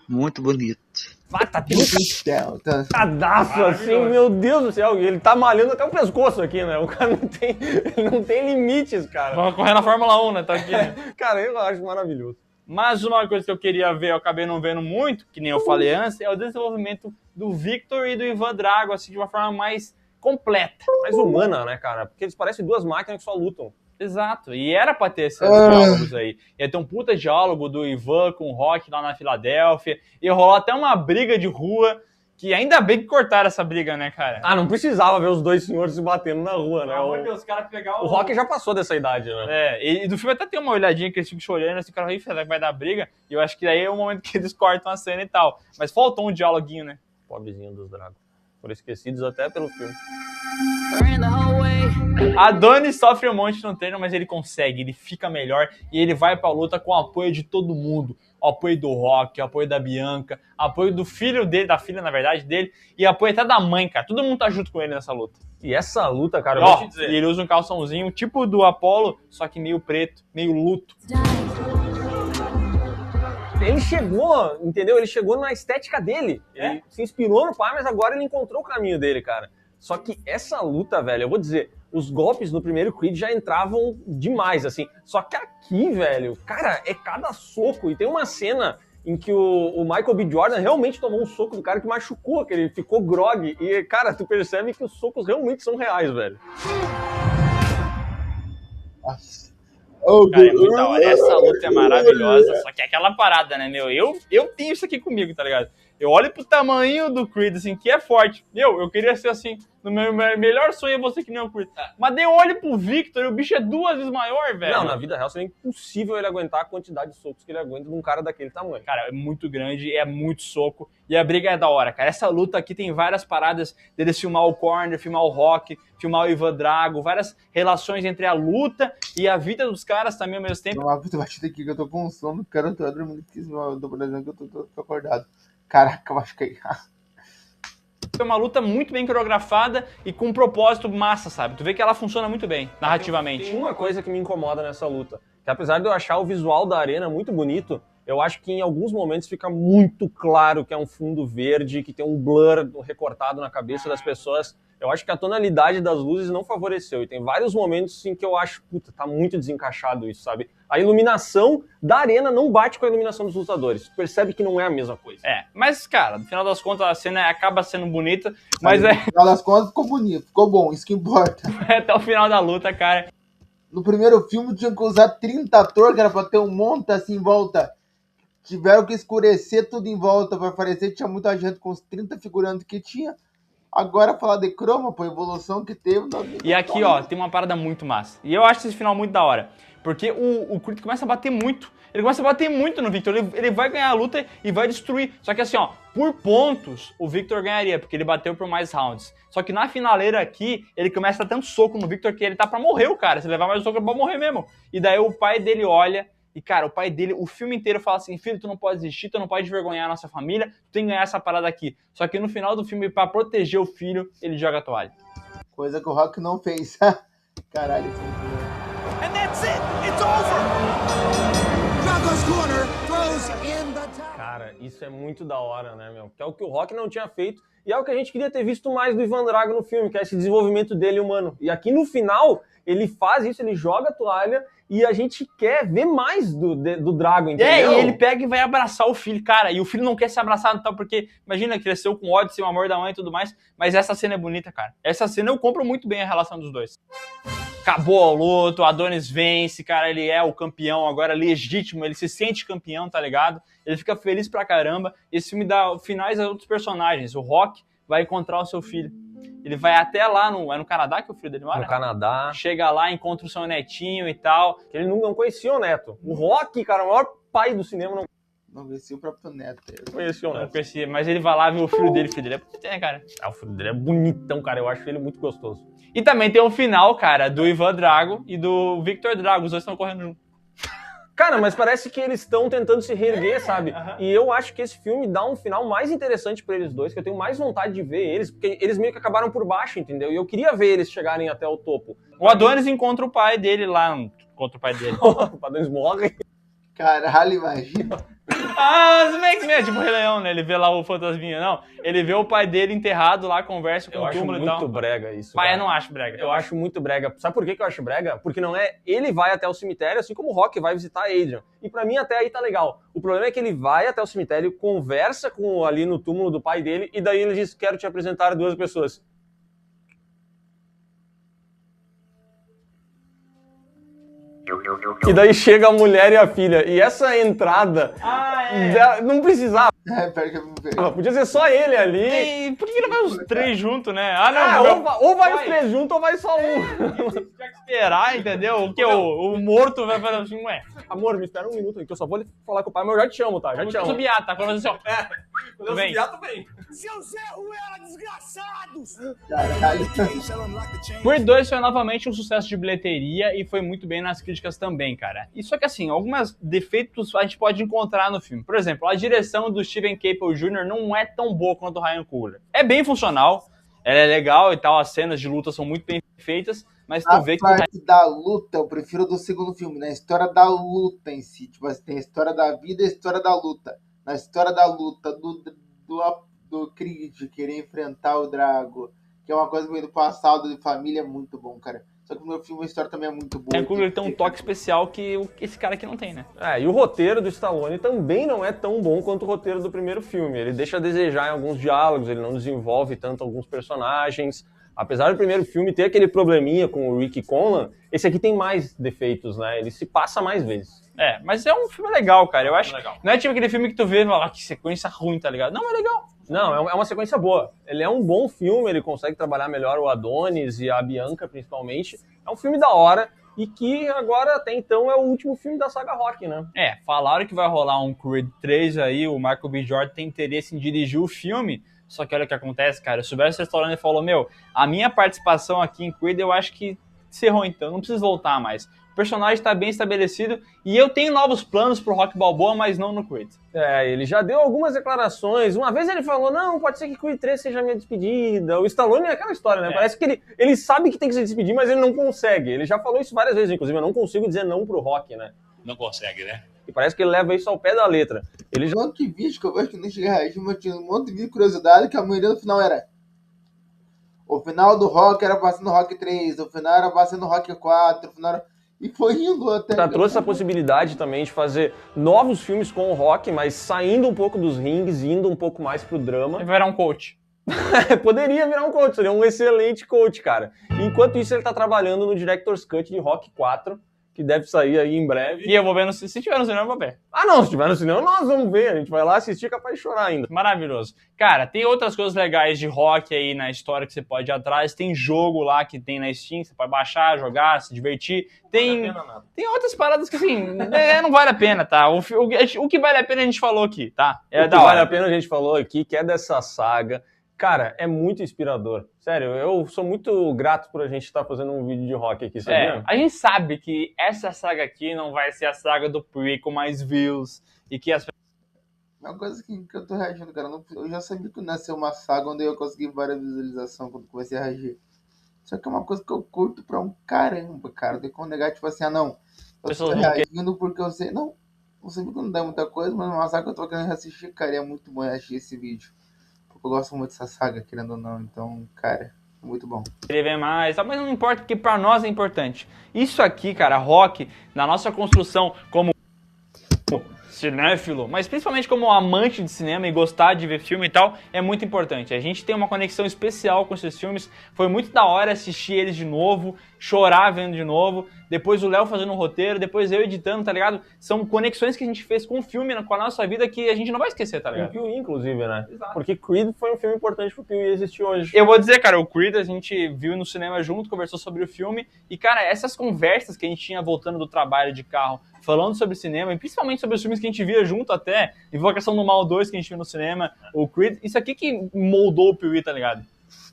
muito bonito. Tá cadastro assim, meu Deus do céu, ele tá malhando até o pescoço aqui, né? O cara não tem limites, cara. Vai correr na Fórmula 1, né? Tá aqui, né? Cara, eu acho maravilhoso. Mas uma coisa que eu queria ver, eu acabei não vendo muito, que nem eu falei antes, é o desenvolvimento do Victor e do Ivan Drago, assim, de uma forma mais completa. Mais humana, né, cara? Porque eles parecem duas máquinas que só lutam. Exato, e era pra ter esses diálogos aí. Ia ter um puta diálogo do Ivan com o Rock lá na Filadélfia, ia rolar até uma briga de rua, que ainda bem que cortaram essa briga, né, cara? Não precisava ver os dois senhores se batendo na rua, né? Os caras pegar o Rock já passou dessa idade, né? E do filme até tem uma olhadinha que eles ficam chorando, assim, cara, será que vai dar briga? E eu acho que aí é o momento que eles cortam a cena e tal. Mas faltou um dialoguinho, né? Pobrezinho dos Dragos. Foram esquecidos até pelo filme. Adonis sofre um monte no treino, mas ele consegue, ele fica melhor e ele vai pra luta com o apoio de todo mundo. O apoio do Rock, o apoio da Bianca, o apoio do filho dele, da filha, na verdade, dele, e o apoio até da mãe, cara. Todo mundo tá junto com ele nessa luta. E essa luta, cara, eu vou te dizer. E ele usa um calçãozinho tipo do Apollo, só que meio preto, meio luto. Ele chegou, entendeu? Ele chegou na estética dele. Ele se inspirou no pai, mas agora ele encontrou o caminho dele, cara. Só que essa luta, velho, eu vou dizer, os golpes no primeiro Creed já entravam demais, assim. Só que aqui, velho, cara, é cada soco. E tem uma cena em que o Michael B. Jordan realmente tomou um soco do cara que machucou, que ele ficou grog. E, cara, tu percebe que os socos realmente são reais, velho. Nossa. Cara, é muito da hora. Essa luta é maravilhosa, só que é aquela parada, né, meu? Eu tenho isso aqui comigo, tá ligado? Eu olho pro tamanho do Creed, assim, que é forte. Eu queria ser assim. No meu melhor sonho é você que nem o Creed. Mas daí eu olho pro Victor e o bicho é 2 vezes maior, velho. Não, na vida real seria impossível ele aguentar a quantidade de socos que ele aguenta de um cara daquele tamanho. Cara, é muito grande, é muito soco. E a briga é da hora, cara. Essa luta aqui tem várias paradas deles filmar o Corner, filmar o Rock, filmar o Ivan Drago, várias relações entre a luta e a vida dos caras também ao mesmo tempo. Uma puta batida aqui que eu tô com sono, cara, eu tô dormindo aqui, eu tô parecendo que eu tô acordado. Caraca, eu acho que é uma luta muito bem coreografada e com um propósito massa, sabe? Tu vê que ela funciona muito bem, narrativamente. Tem uma coisa que me incomoda nessa luta, que apesar de eu achar o visual da arena muito bonito, eu acho que em alguns momentos fica muito claro que é um fundo verde, que tem um blur recortado na cabeça das pessoas. Eu acho que a tonalidade das luzes não favoreceu. E tem vários momentos em que eu acho, puta, tá muito desencaixado isso, sabe? A iluminação da arena não bate com a iluminação dos lutadores. Tu percebe que não é a mesma coisa. Mas, cara, no final das contas a cena acaba sendo bonita, mas no final das contas ficou bonito, ficou bom, isso que importa. Até o final da luta, cara. No primeiro filme tinham que usar 30 atores, que era pra ter um monte assim em volta. Tiveram que escurecer tudo em volta pra parecer que tinha muita gente com os 30 figurantes que tinha. Agora falar de croma, pô, a evolução que teve. E aqui, ó, tem uma parada muito massa. E eu acho esse final muito da hora. Porque o Creed começa a bater muito. Ele começa a bater muito no Victor. Ele vai ganhar a luta e vai destruir. Só que assim, ó, por pontos, o Victor ganharia, porque ele bateu por mais rounds. Só que na finaleira aqui, ele começa a dar tanto soco no Victor que ele tá pra morrer, o cara. Se levar mais um soco, ele vai morrer mesmo. E daí o pai dele olha. E, cara, o pai dele, o filme inteiro fala assim, filho, tu não pode desistir, tu não pode envergonhar a nossa família, tu tem que ganhar essa parada aqui. Só que no final do filme, pra proteger o filho, ele joga a toalha. Coisa que o Rock não fez. Caralho. And that's it! It's over! Drago's corner throws in the towel. Cara, isso é muito da hora, né, meu? Que é o que o Rock não tinha feito e é o que a gente queria ter visto mais do Ivan Drago no filme, que é esse desenvolvimento dele humano. E aqui no final, ele faz isso, ele joga a toalha e a gente quer ver mais do Drago, entendeu? E ele pega e vai abraçar o filho, cara, e o filho não quer ser abraçado, então, porque, imagina, cresceu com ódio, sem o amor da mãe e tudo mais, mas essa cena é bonita, cara. Essa cena eu compro muito bem a relação dos dois. Acabou a luta, o Adonis vence, cara, ele é o campeão agora legítimo, ele se sente campeão, tá ligado? Ele fica feliz pra caramba. Esse filme dá finais a outros personagens. O Rock vai encontrar o seu filho. Ele vai até lá, é no Canadá que o filho dele mora? No Canadá. Chega lá, encontra o seu netinho e tal. Ele não conhecia o neto. O Rock, cara, o maior pai do cinema, não conhecia o próprio neto. Conhecia o neto. Não conhecia, mas ele vai lá ver o filho dele. O filho dele é bonito, né, cara? O filho dele é bonitão, cara. Eu acho ele muito gostoso. E também tem o final, cara, do Ivan Drago e do Victor Drago. Os dois estão correndo junto. Cara, mas parece que eles estão tentando se reerguer, sabe? E eu acho que esse filme dá um final mais interessante pra eles dois, que eu tenho mais vontade de ver eles, porque eles meio que acabaram por baixo, entendeu? E eu queria ver eles chegarem até o topo. O Adonis encontra o pai dele lá, encontra o pai dele. O Adonis morre. Caralho, imagina. Tipo o Rei Leão, né? Ele vê lá o fantasminha, não. Ele vê o pai dele enterrado lá, conversa com o túmulo e tal. Eu acho muito brega isso. Pai, eu não acho brega. Eu acho muito brega. Sabe por que eu acho brega? Porque não é... Ele vai até o cemitério, assim como o Rock vai visitar a Adrian. E pra mim até aí tá legal. O problema é que ele vai até o cemitério, conversa com ali no túmulo do pai dele, e daí ele diz, quero te apresentar duas pessoas. E daí chega a mulher e a filha. E essa entrada não precisava. Pera que eu vou ver. Podia ser só ele ali. Por que não vai os três juntos, né? Ou vai os três juntos ou vai só um. Tinha que esperar, entendeu? Porque o morto vai falar assim, ué. Amor, me espera um minuto aí, que eu só vou falar com o pai, mas eu já te chamo, tá? Já te chamo. Quando eu tá? Quando você, ó. Quando eu subiar, tu vem. Seu Zé Ruela, desgraçados! Caralho. Creed 2 foi novamente um sucesso de bilheteria e foi muito bem nas críticas também, cara. E só que assim, alguns defeitos a gente pode encontrar no filme. Por exemplo, a direção do Steven Caple Jr. não é tão boa quanto o Ryan Coogler. É bem funcional, ela é legal e tal, as cenas de luta são muito bem feitas, mas tu vê que... A parte da luta, eu prefiro do segundo filme, né? A história da luta em si. Tipo assim, tem a história da vida e a história da luta. Na história da luta do Creed querer enfrentar o Drago, que é uma coisa do passado de família, é muito bom, cara. Só que o meu filme, a história também é muito boa. O Coogler tem um toque especial que esse cara aqui não tem, né? E o roteiro do Stallone também não é tão bom quanto o roteiro do primeiro filme. Ele deixa a desejar em alguns diálogos, ele não desenvolve tanto alguns personagens. Apesar do primeiro filme ter aquele probleminha com o Rick Conlan, esse aqui tem mais defeitos, né? Ele se passa mais vezes. Mas é um filme legal, cara. Eu acho que não é tipo aquele filme que tu vê e fala, que sequência ruim, tá ligado? Não, é legal. Não, é uma sequência boa. Ele é um bom filme, ele consegue trabalhar melhor o Adonis e a Bianca, principalmente. É um filme da hora e que agora, até então, é o último filme da saga Rock, né? Falaram que vai rolar um Creed 3 aí, o Michael B. Jordan tem interesse em dirigir o filme, só que olha o que acontece, cara. O Sylvester Stallone falou, a minha participação aqui em Creed eu acho que encerrou então, não preciso voltar mais. O personagem está bem estabelecido e eu tenho novos planos pro Rock Balboa, mas não no Creed. Ele já deu algumas declarações. Uma vez ele falou, não, pode ser que Creed 3 seja a minha despedida. O Stallone é aquela história, né? Parece que ele sabe que tem que se despedir, mas ele não consegue. Ele já falou isso várias vezes, inclusive, eu não consigo dizer não pro Rock, né? Não consegue, né? E parece que ele leva isso ao pé da letra. Ele já... Um monte de vídeo que eu vejo que não chega a reagir, mas tinha um monte de vídeo de curiosidade que a maioria no final era... O final do Rock era pra ser no Rock 3, o final era pra ser no Rock 4, o final era... E foi indo até... Já trouxe essa possibilidade também de fazer novos filmes com o Rock, mas saindo um pouco dos rings, indo um pouco mais pro drama. Vai virar um coach. Poderia virar um coach, seria um excelente coach, cara. Enquanto isso, ele tá trabalhando no Director's Cut de Rock 4, que deve sair aí em breve. E eu vou ver, se tiver no cinema, eu vou ver. Ah, não, se tiver no cinema, nós vamos ver. A gente vai lá assistir, capaz de chorar ainda. Maravilhoso. Cara, tem outras coisas legais de rock aí na história que você pode ir atrás. Tem jogo lá que tem na Steam, você pode baixar, jogar, se divertir. Tem outras paradas que, assim, não vale a pena, tá? O que vale a pena a gente falou aqui, tá? O que vale a pena a gente falou aqui, que é dessa saga. Cara, é muito inspirador. Sério, eu sou muito grato por a gente estar fazendo um vídeo de rock aqui, sabia? A gente sabe que essa saga aqui não vai ser a saga do Pre com mais views e que as... Uma coisa que eu tô reagindo, cara, eu já sabia que nasceu uma saga onde eu consegui várias visualizações quando comecei a reagir. Só que é uma coisa que eu curto pra um caramba, cara. Tem como negar, tipo assim, não, eu tô reagindo porque eu sei, não sei porque não dá muita coisa, mas é uma saga que eu tô querendo assistir, cara, e é muito bom assistir esse vídeo. Eu gosto muito dessa saga, querendo ou não. Então, cara, é muito bom. Querer ver mais, mas não importa, porque pra nós é importante. Isso aqui, cara, rock, na nossa construção como cinéfilo, mas principalmente como amante de cinema e gostar de ver filme e tal, é muito importante. A gente tem uma conexão especial com esses filmes. Foi muito da hora assistir eles de novo, chorar vendo de novo. Depois o Léo fazendo um roteiro, depois eu editando, tá ligado? São conexões que a gente fez com o filme, com a nossa vida, que a gente não vai esquecer, tá ligado? E o Piuí, inclusive, né? Exato. Porque Creed foi um filme importante pro Piuí existir hoje. Eu vou dizer, cara, o Creed a gente viu no cinema junto, conversou sobre o filme. E, cara, essas conversas que a gente tinha voltando do trabalho de carro, falando sobre cinema, e principalmente sobre os filmes que a gente via junto até, Invocação do Mal 2 que a gente viu no cinema, o Creed, isso aqui que moldou o Piuí, tá ligado?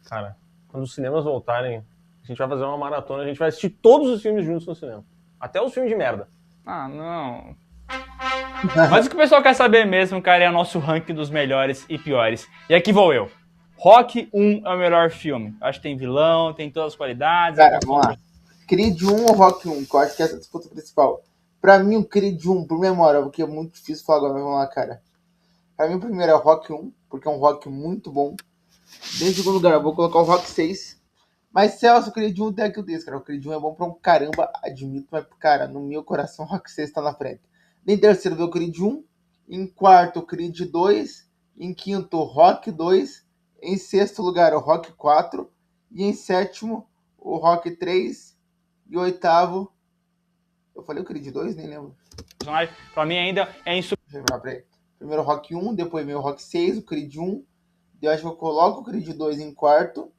Cara, quando os cinemas voltarem, a gente vai fazer uma maratona, a gente vai assistir todos os filmes juntos no cinema. Até os filmes de merda. Ah, não. Mas o que o pessoal quer saber mesmo, cara, é o nosso ranking dos melhores e piores. E aqui vou eu. Rock 1 é o melhor filme. Acho que tem vilão, tem todas as qualidades. Cara, vamos lá. Creed 1 ou Rock 1? Que eu acho que essa é a disputa principal. Pra mim, o Creed 1, por memória, porque é muito difícil falar agora, mas vamos lá, cara. Pra mim, o primeiro é o Rock 1, porque é um rock muito bom. Em segundo lugar, eu vou colocar o Rock 6. Mas Celso, o Creed 1 tem aquilo desse, cara. O Creed 1 é bom pra um caramba, admito, mas, cara, no meu coração, o Rock 6 tá na frente. Em terceiro, veio o Creed 1. Em quarto, o Creed 2. Em quinto, o Rock 2. Em sexto lugar, o Rock 4. E em sétimo, o Rock 3. E oitavo... Eu falei o Creed 2? Nem lembro. Pra mim ainda é insuportável. Primeiro o Rock 1, depois vem o Rock 6, o Creed 1. Eu acho que eu coloco o Creed 2 em quarto.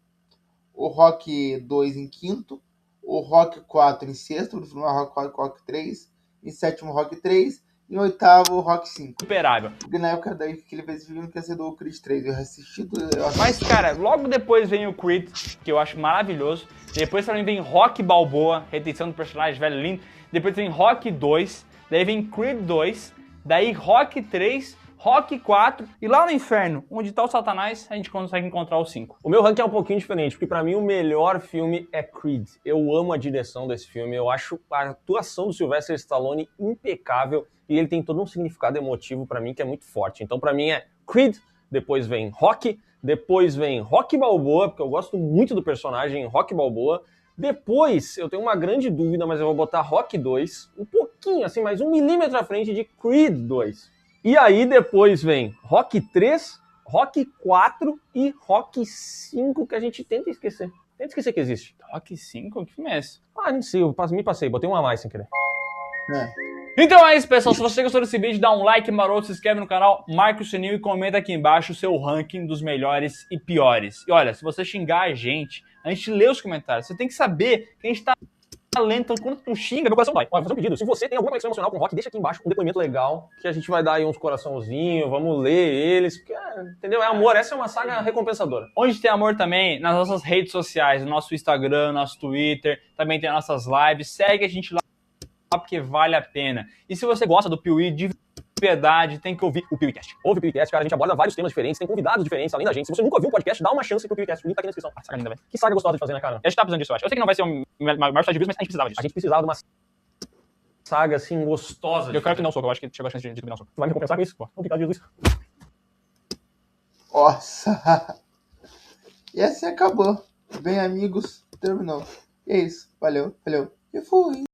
O Rock 2 em quinto. O Rock 4 em sexto. O Rock 4, Rock 3. Em sétimo, o Rock 3. E em oitavo, o Rock 5. Superável. Porque na época daí que ele fez esse filme, que ia ser do Creed 3. Eu assisti tudo. Mas, cara, logo depois vem o Creed, que eu acho maravilhoso. Depois também vem Rock Balboa, retenção do personagem, velho lindo. Depois vem Rock 2. Daí vem Creed 2. Daí Rock 3. Rock 4, e lá no inferno, onde tá o Satanás, a gente consegue encontrar o 5. O meu ranking é um pouquinho diferente, porque pra mim o melhor filme é Creed. Eu amo a direção desse filme, eu acho a atuação do Sylvester Stallone impecável, e ele tem todo um significado emotivo pra mim que é muito forte. Então pra mim é Creed, depois vem Rock, depois vem Rock Balboa, porque eu gosto muito do personagem Rock Balboa. Depois, eu tenho uma grande dúvida, mas eu vou botar Rock 2, um pouquinho, assim, mais 1 milímetro à frente de Creed 2. E aí depois vem Rock 3, Rock 4 e Rock 5, que a gente tenta esquecer. Tenta esquecer que existe. Rock 5? Que filme é esse? Ah, não sei, eu me passei, botei um a mais sem querer. Então é isso, pessoal. Se você gostou desse vídeo, dá um like maroto, se inscreve no canal, marca o sininho e comenta aqui embaixo o seu ranking dos melhores e piores. E olha, se você xingar a gente lê os comentários. Você tem que saber que a gente tá lento, então quando tu xinga, meu coração vai. Olha, vou fazer um pedido. Se você tem alguma conexão emocional com o rock, deixa aqui embaixo um depoimento legal, que a gente vai dar aí uns coraçãozinhos, vamos ler eles, porque, entendeu? É amor, essa é uma saga recompensadora. Onde tem amor também, nas nossas redes sociais, no nosso Instagram, nosso Twitter, também tem as nossas lives, segue a gente lá, porque vale a pena. E se você gosta do Piuí de verdade, tem que ouvir o PeeWeeCast. Ouve o PeeWeeCast, cara, a gente aborda vários temas diferentes, tem convidados diferentes além da gente. Se você nunca ouviu um podcast, dá uma chance pro PeeWeeCast, o link tá aqui na descrição. Ah, saga linda, velho. Que saga gostosa de fazer, né, cara? A gente tá precisando disso, eu acho. Eu sei que não vai ser o maior site de views, mas a gente precisava disso. A gente precisava de uma saga, assim, gostosa. Eu quero que não soco, eu acho que chegou a chance de me dar um soco. Tu vai me recompensar com isso? Pô, obrigado, Jesus. Nossa! E assim acabou. Bem, amigos, terminou. E é isso. Valeu, valeu. E fui.